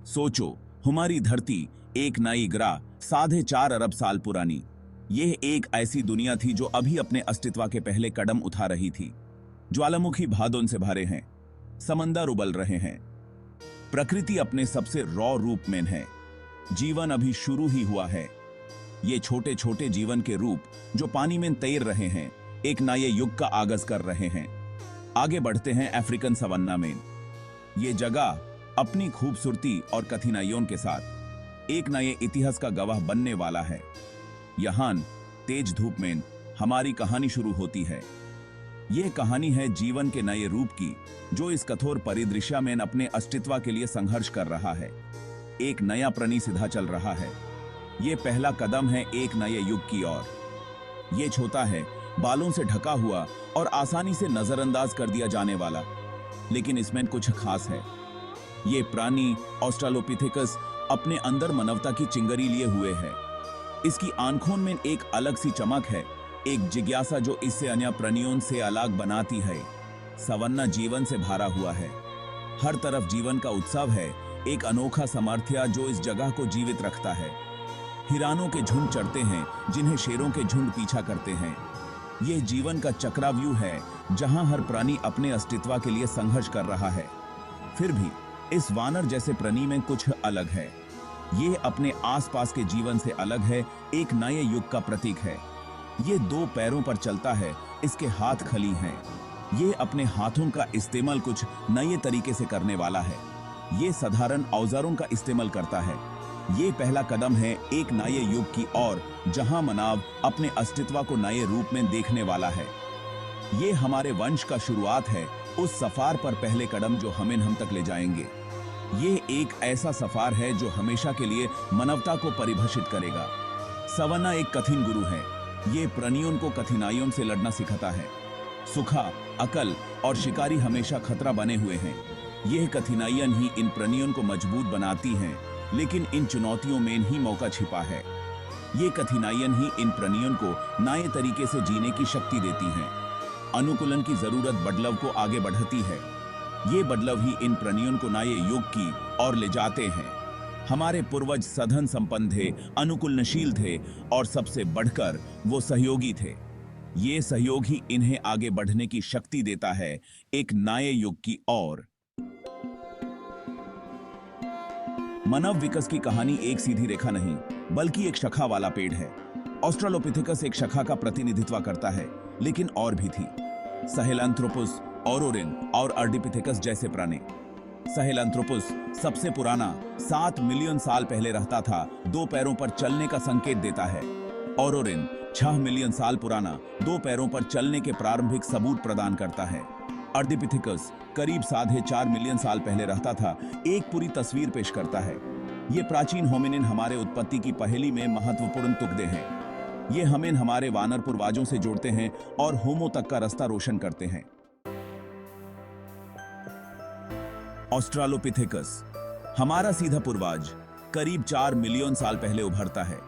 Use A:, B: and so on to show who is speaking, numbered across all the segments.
A: सोचो, हमारी धरती एक नई ग्रह 4.5 अरब साल पुरानी। यह एक ऐसी दुनिया थी जो अभी अपने अस्तित्व के पहले कदम उठा रही थी। ज्वालामुखी भादों से भरे हैं, समंदर उबल रहे हैं, प्रकृति अपने सबसे रॉ रूप में है। जीवन अभी शुरू ही हुआ है। ये छोटे छोटे जीवन के रूप जो पानी में तैर रहे हैं, एक नए युग का आगाज कर रहे हैं। आगे बढ़ते हैं अफ्रीकन सवन्ना में। ये जगह अपनी खूबसूरती और कठिनाइयों के साथ एक नए इतिहास का गवाह बनने वाला है। यहाँ तेज धूप में हमारी कहानी शुरू होती है। यह कहानी है जीवन के नए रूप की, जो इस कठोर परिदृश्य में अपने अस्तित्व के लिए संघर्ष कर रहा है। एक नया प्राणी सीधा चल रहा है। यह पहला कदम है एक नए युग की ओर। यह छोटा है, बालों से ढका हुआ और आसानी से नजरअंदाज कर दिया जाने वाला, लेकिन इसमें कुछ खास है। ये प्राणी ऑस्ट्रालोपिथेकस अपने अंदर मानवता की चिंगारी लिए हुए है। इसकी आंखों में एक अलग सी चमक है, एक जिज्ञासा जो इससे अन्य प्राणियों से अलग बनाती है। सवन्ना जीवन से भरा हुआ है, हर तरफ जीवन का उत्सव है, एक अनोखा सामर्थ्य जो इस जगह को जीवित रखता है। हिरणों के झुंड चढ़ते हैं, जिन्हें शेरों के झुंड पीछा करते हैं। यह जीवन का चक्रव्यूह है, जहां हर प्राणी अपने अस्तित्व के लिए संघर्ष कर रहा है। फिर भी इस वानर जैसे प्राणी में कुछ अलग है। ये अपने आसपास के जीवन से अलग है, एक नए युग का प्रतीक है। ये 2 पैरों पर चलता है, इसके हाथ खली हैं। ये अपने हाथों का इस्तेमाल कुछ नए तरीके से करने वाला है। ये साधारण औजारों का इस्तेमाल करता है। ये पहला कदम है एक नए युग की ओर, जहां मानव अपने अस्तित्व को नए रूप में देखने वाला है। ये हमारे वंश का शुरुआत है, उस सफर पर पहले कदम जो हमें हम तक ले जाएंगे। ये एक ऐसा सफर है जो हमेशा के लिए मानवता को परिभाषित करेगा। सवन्ना एक कठिन गुरु है। ये प्राणियों को कठिनाइयों से लड़ना सिखाता है। सूखा, अकल और शिकारी हमेशा खतरा बने हुए हैं। यह कठिनाइयां ही इन प्राणियों को मजबूत बनाती हैं, लेकिन इन चुनौतियों में ही मौका छिपा है। ये कठिनाइयां ही इन प्राणियों को नए तरीके से जीने की शक्ति देती हैं। अनुकूलन की जरूरत बदलाव को आगे बढ़ाती है। ये बदलाव ही इन प्राणियों को नए युग की ओर ले जाते हैं। हमारे पूर्वज सधन संपन्न थे, अनुकूलनशील थे और सबसे बढ़कर वो सहयोगी थे। ये सहयोग ही इन्हें आगे बढ़ने की शक्ति देता है, एक नए युग की ओर। मानव विकास की कहानी एक सीधी रेखा नहीं, बल्कि एक शाखा वाला पेड़ है। ऑस्ट्रालोपिथेकस एक शाखा का प्रतिनिधित्व करता है, लेकिन और भी थी। सहेलांथ्रोपस, औरोरिन और अर्डिपिथेकस जैसे प्राणी। सहेलांथ्रोपस सबसे पुराना 7 मिलियन साल पहले रहता था, 2 पैरों पर चलने का संकेत देता है। औरोरिन 6 मिलियन साल पुराना 2 पैरों पर चलने के प्रारंभिक सबूत प्रदान करता है। अर्डिपिथेकस करीब 4.5 मिलियन साल पहले रहता था, एक पूरी तस्वीर पेश करता है। ये प्राचीन होमिनिन हमारे उत्पत्ति की पहेली में महत्वपूर्ण तुकदे हैं। ये हमें हमारे वानर पूर्वजों से जोड़ते हैं और होमो तक का रास्ता रोशन करते हैं। ऑस्ट्रालोपिथेकस हमारा सीधा पूर्वज करीब 4 मिलियन साल पहले उभरता है।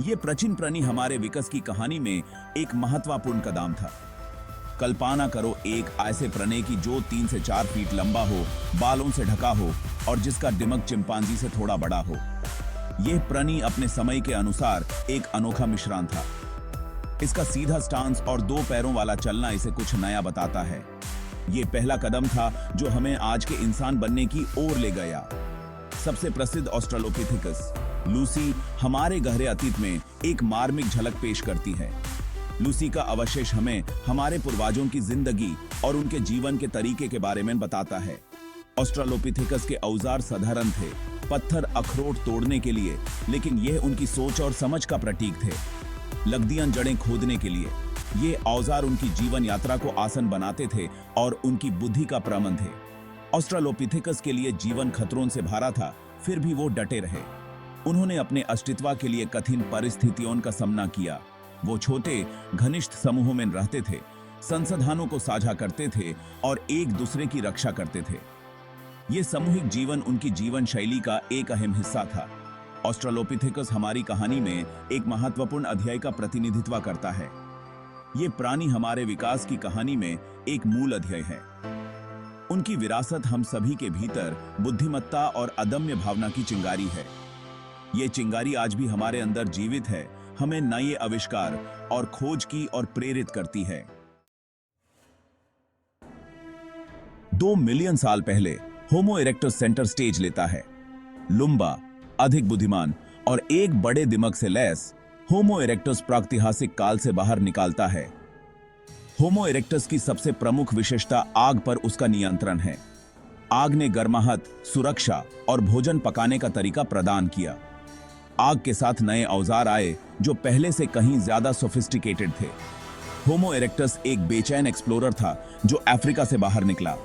A: यह प्राचीन प्राणी हमारे विकास की कहानी में एक महत्वपूर्ण कदम था। कल्पना करो एक ऐसे प्राणी की जो 3 से 4 फीट लंबा हो, बालों से ढका हो और जिसका दिमाग चिंपांजी से थोड़ा बड़ा हो। यह प्राणी अपने समय के अनुसार एक अनोखा मिश्रण था। इसका सीधा स्टांस और 2 पैरों वाला चलना इसे कुछ नया बताता है। यह पहला कदम था जो हमें आज के इंसान बनने की ओर ले गया। सबसे प्रसिद्ध ऑस्ट्रालोपिथेकस लूसी हमारे गहरे अतीत में एक मार्मिक झलक पेश करती है। लूसी का अवशेष हमें हमारे पूर्वजों की जिंदगी और उनके जीवन के तरीके के बारे में बताता है। ऑस्ट्रालोपिथेकस के औजार साधारण थे, पत्थर अखरोट तोड़ने के लिए, लेकिन यह उनकी सोच और समझ का प्रतीक थे। लकड़ियां जड़ें खोदने के लिए ये औजार उनकी जीवन यात्रा को आसान बनाते थे और उनकी बुद्धि का प्रमाण थे। ऑस्ट्रालोपिथेकस के लिए जीवन खतरों से भरा था, फिर भी वो डटे रहे। उन्होंने अपने अस्तित्व के लिए कठिन परिस्थितियों का सामना किया। वो छोटे घनिष्ठ समूहों में रहते थे, संसाधनों को साझा करते थे और एक दूसरे की रक्षा करते थे। ये सामूहिक जीवन उनकी जीवन शैली का एक अहम हिस्सा था। ऑस्ट्रालोपिथेकस हमारी कहानी में एक महत्वपूर्ण अध्याय का प्रतिनिधित्व करता है। ये प्राणी हमारे विकास की कहानी में एक मूल अध्याय है। उनकी विरासत हम सभी के भीतर बुद्धिमत्ता और अदम्य भावना की चिंगारी है। ये चिंगारी आज भी हमारे अंदर जीवित है, हमें नए आविष्कार और खोज की और प्रेरित करती है। 2 मिलियन साल पहले होमो इरेक्टस सेंटर स्टेज लेता है। लुम्बा, अधिक बुद्धिमान और एक बड़े दिमाग से लैस होमो इरेक्टस प्रागैतिहासिक काल से बाहर निकालता है। होमो इरेक्टस की सबसे प्रमुख विशेषता आग पर उसका नियंत्रण है। आग ने गर्माहट, सुरक्षा और भोजन पकाने का तरीका प्रदान किया। आग के साथ नए औजार आए जो पहले से कहीं ज्यादा सोफिस्टिकेटेड थे। होमो इरेक्टस एक बेचैन एक्सप्लोरर था जो अफ्रीका से बाहर निकला।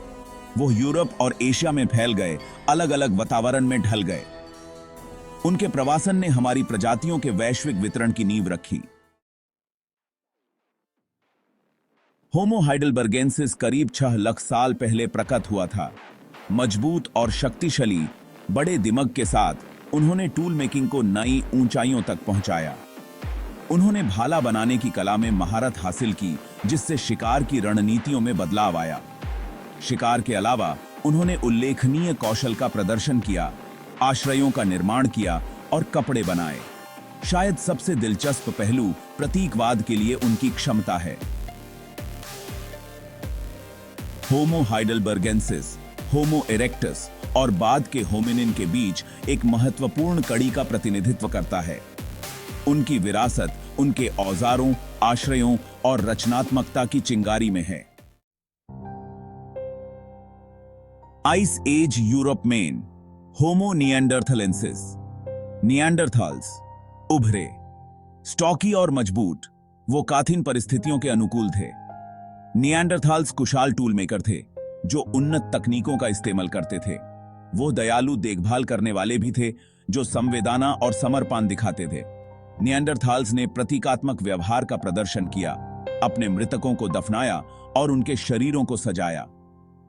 A: वो यूरोप और एशिया में फैल गए, अलग अलग वातावरण में ढल गए। उनके प्रवासन ने हमारी प्रजातियों के वैश्विक वितरण की नींव रखी। होमो हाइडेलबर्गेंसिस करीब 6 लाख साल पहले प्रकट हुआ था। मजबूत और शक्तिशाली बड़े दिमाग के साथ उन्होंने टूल मेकिंग को नई ऊंचाइयों तक पहुंचाया। उन्होंने भाला बनाने की कला में महारत हासिल की, जिससे शिकार की रणनीतियों में बदलाव आया। शिकार के अलावा उन्होंने उल्लेखनीय कौशल का प्रदर्शन किया, आश्रयों का निर्माण किया और कपड़े बनाए। शायद सबसे दिलचस्प पहलू प्रतीकवाद के लिए उनकी क्षमता है। होमो हाइडेलबर्गेंसिस, होमो इरेक्टस और बाद के होमिनिन के बीच एक महत्वपूर्ण कड़ी का प्रतिनिधित्व करता है। उनकी विरासत उनके औजारों, आश्रयों और रचनात्मकता की चिंगारी में है। आइस एज यूरोप में होमो निएंडरथलेंसिस, निएंडरथाल्स उभरे, स्टॉकी और मजबूत। वो कठिन परिस्थितियों के अनुकूल थे। निएंडरथाल्स कुशल टूल मेकर थे जो उन्नत तकनीकों का इस्तेमाल करते थे। वो दयालु देखभाल करने वाले भी थे जो संवेदना और समर्पण दिखाते थे। निएंडरथाल्स ने प्रतीकात्मक व्यवहार का प्रदर्शन किया, अपने मृतकों को दफनाया और उनके शरीरों को सजाया।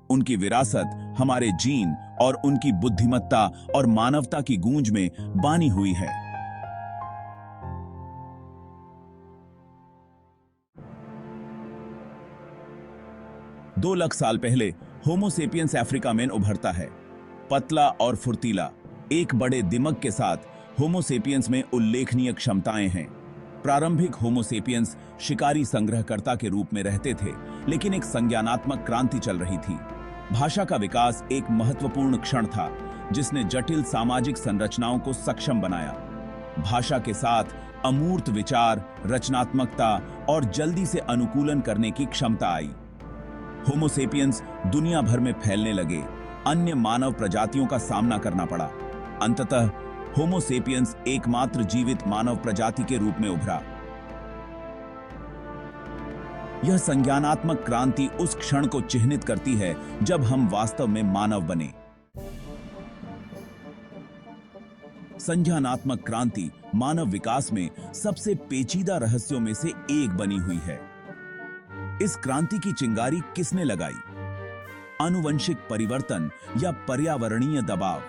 A: उनकी विरासत हमारे जीन और उनकी बुद्धिमत्ता और मानवता की गूंज में बानी हुई है। दो लाख साल पहले होमो सेपियंस अफ्रीका में उभरता है। पतला और फुर्तीला, एक बड़े दिमाग के साथ होमो सेपियंस में उल्लेखनीय क्षमताएं हैं। प्रारंभिक होमो सेपियंस शिकारी संग्रहकर्ता के रूप में रहते थे, लेकिन एक संज्ञानात्मक क्रांति चल रही थी। भाषा का विकास एक महत्वपूर्ण क्षण था जिसने जटिल सामाजिक संरचनाओं को सक्षम बनाया। भाषा के साथ अमूर्त विचार, रचनात्मकता और जल्दी से अनुकूलन करने की क्षमता आई। होमो सेपियंस दुनिया भर में फैलने लगे, अन्य मानव प्रजातियों का सामना करना पड़ा। अंततः होमो सेपियंस एकमात्र जीवित मानव प्रजाति के रूप में उभरा। यह संज्ञानात्मक क्रांति उस क्षण को चिह्नित करती है जब हम वास्तव में मानव बने। संज्ञानात्मक क्रांति मानव विकास में सबसे पेचीदा रहस्यों में से एक बनी हुई है। इस क्रांति की चिंगारी किसने लगाई? आनुवंशिक परिवर्तन या पर्यावरणीय दबाव?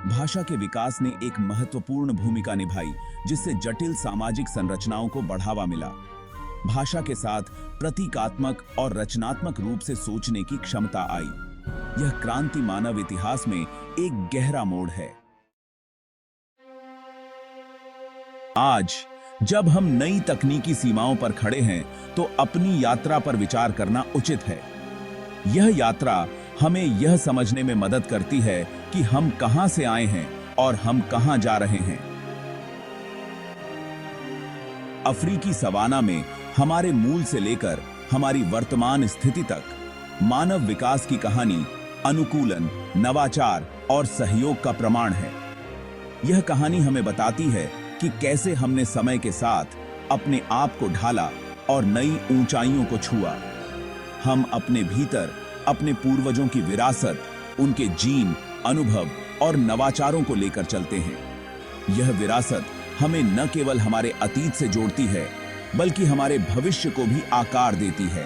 A: भाषा के विकास ने एक महत्वपूर्ण भूमिका निभाई, जिससे जटिल सामाजिक संरचनाओं को बढ़ावा मिला। भाषा के साथ प्रतीकात्मक और रचनात्मक रूप से सोचने की क्षमता आई। यह क्रांति मानव इतिहास में एक गहरा मोड़ है। आज जब हम नई तकनीकी सीमाओं पर खड़े हैं, तो अपनी यात्रा पर विचार करना उचित है। यह यात्रा हमें यह समझने में मदद करती है कि हम कहां से आए हैं और हम कहां जा रहे हैं। अफ्रीकी सवाना में हमारे मूल से लेकर हमारी वर्तमान स्थिति तक मानव विकास की कहानी अनुकूलन, नवाचार और सहयोग का प्रमाण है। यह कहानी हमें बताती है कि कैसे हमने समय के साथ अपने आप को ढाला और नई ऊंचाइयों को छुआ। हम अपने भीतर अपने पूर्वजों की विरासत, उनके जीन, अनुभव और नवाचारों को लेकर चलते हैं। यह विरासत हमें न केवल हमारे अतीत से जोड़ती है, बल्कि हमारे भविष्य को भी आकार देती है।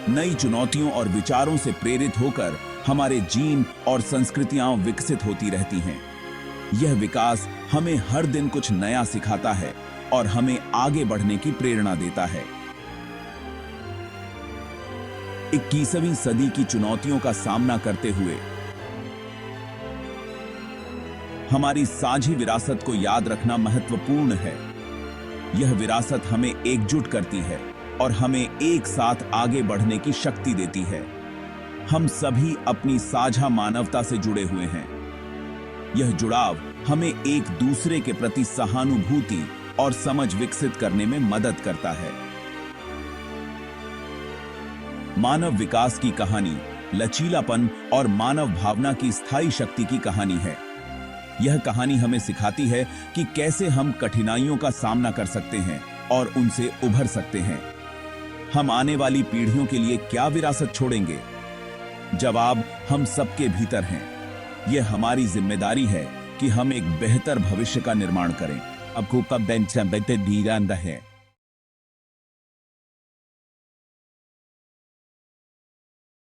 A: नई चुनौतियों और विचारों से प्रेरित होकर हमारे जीन और संस्कृतियां विकसित होती रहती हैं। यह विकास हमें हर दिन कुछ नया सिखाता है और हमें आगे बढ़ने की प्रेरणा देता है। 21वीं सदी की चुनौतियों का सामना करते हुए हमारी साझी विरासत को याद रखना महत्वपूर्ण है। यह विरासत हमें एकजुट करती है और हमें एक साथ आगे बढ़ने की शक्ति देती है। हम सभी अपनी साझा मानवता से जुड़े हुए हैं। यह जुड़ाव हमें एक दूसरे के प्रति सहानुभूति और समझ विकसित करने में मदद करता है। मानव विकास की कहानी लचीलापन और मानव भावना की स्थायी शक्ति की कहानी है। यह कहानी हमें सिखाती है कि कैसे हम कठिनाइयों का सामना कर सकते हैं और उनसे उभर सकते हैं। हम आने वाली पीढ़ियों के लिए क्या विरासत छोड़ेंगे? जवाब हम सबके भीतर हैं। यह हमारी जिम्मेदारी है कि हम एक बेहतर भविष्य का निर्माण करें। आपको कब बेंच है